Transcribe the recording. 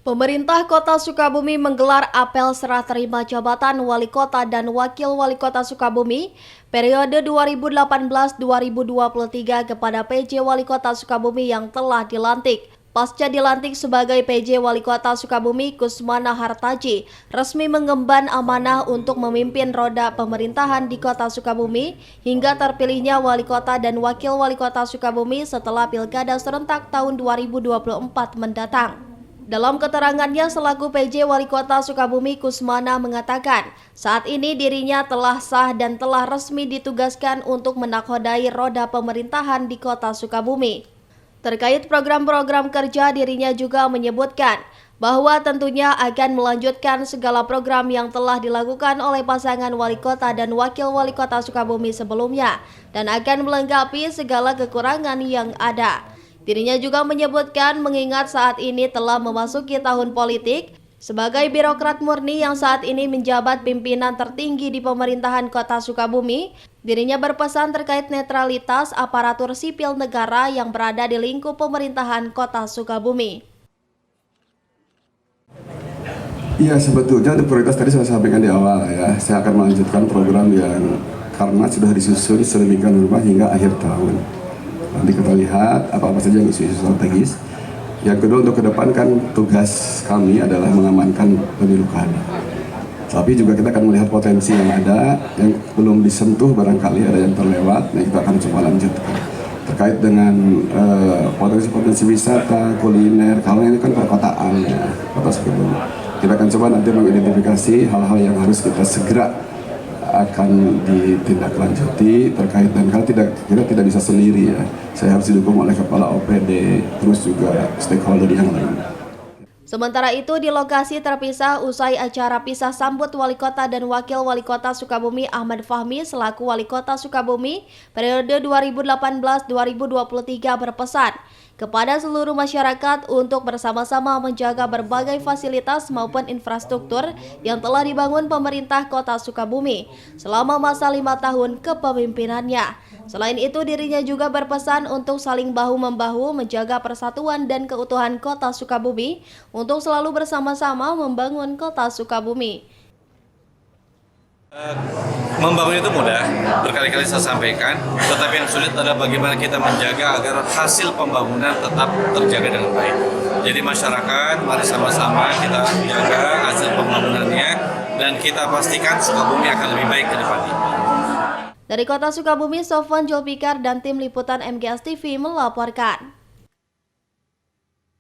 Pemerintah Kota Sukabumi menggelar apel serah terima jabatan Wali Kota dan Wakil Wali Kota Sukabumi periode 2018-2023 kepada PJ Wali Kota Sukabumi yang telah dilantik. Pasca dilantik sebagai PJ Wali Kota Sukabumi, Kusmana Hartaji resmi mengemban amanah untuk memimpin roda pemerintahan di Kota Sukabumi hingga terpilihnya Wali Kota dan Wakil Wali Kota Sukabumi setelah Pilkada serentak tahun 2024 mendatang. Dalam keterangannya selaku PJ Wali Kota Sukabumi, Kusmana mengatakan saat ini dirinya telah sah dan telah resmi ditugaskan untuk menakodai roda pemerintahan di Kota Sukabumi. Terkait program-program kerja, dirinya juga menyebutkan bahwa tentunya akan melanjutkan segala program yang telah dilakukan oleh pasangan Wali Kota dan Wakil Wali Kota Sukabumi sebelumnya dan akan melengkapi segala kekurangan yang ada. Dirinya juga menyebutkan mengingat saat ini telah memasuki tahun politik, sebagai birokrat murni yang saat ini menjabat pimpinan tertinggi di pemerintahan Kota Sukabumi, dirinya berpesan terkait netralitas aparatur sipil negara yang berada di lingkup pemerintahan Kota Sukabumi. Iya, sebetulnya untuk prioritas tadi saya sampaikan di awal ya, saya akan melanjutkan program yang karena sudah disusun sedemikian rupa hingga akhir tahun. Nanti kita lihat apa-apa saja isu-isu strategis. Yang kedua, untuk ke depan kan tugas kami adalah mengamankan pemilu kada. Tapi juga kita akan melihat potensi yang ada, yang belum disentuh barangkali ada yang terlewat, nah kita akan coba lanjutkan. Terkait dengan potensi-potensi wisata, kuliner, kalau ini kan perkotaan ya, Kota Sukabumi. Kita akan coba nanti mengidentifikasi hal-hal yang harus kita segera akan ditindaklanjuti terkait, dan kalau kita tidak bisa sendiri ya, saya harus didukung oleh kepala OPD terus juga stakeholder yang lain. Sementara itu di lokasi terpisah usai acara pisah sambut Wali Kota dan Wakil Wali Kota Sukabumi Ahmad Fahmi selaku Wali Kota Sukabumi periode 2018-2023 berpesan kepada seluruh masyarakat untuk bersama-sama menjaga berbagai fasilitas maupun infrastruktur yang telah dibangun pemerintah Kota Sukabumi selama masa 5 tahun kepemimpinannya. Selain itu, dirinya juga berpesan untuk saling bahu-membahu menjaga persatuan dan keutuhan Kota Sukabumi untuk selalu bersama-sama membangun Kota Sukabumi. Membangun itu mudah, berkali-kali saya sampaikan, tetapi yang sulit adalah bagaimana kita menjaga agar hasil pembangunan tetap terjaga dengan baik. Jadi masyarakat, mari sama-sama kita jaga hasil pembangunannya dan kita pastikan Sukabumi akan lebih baik ke depannya. Dari Kota Sukabumi, Sofwan Julfikar dan tim liputan MGS TV melaporkan.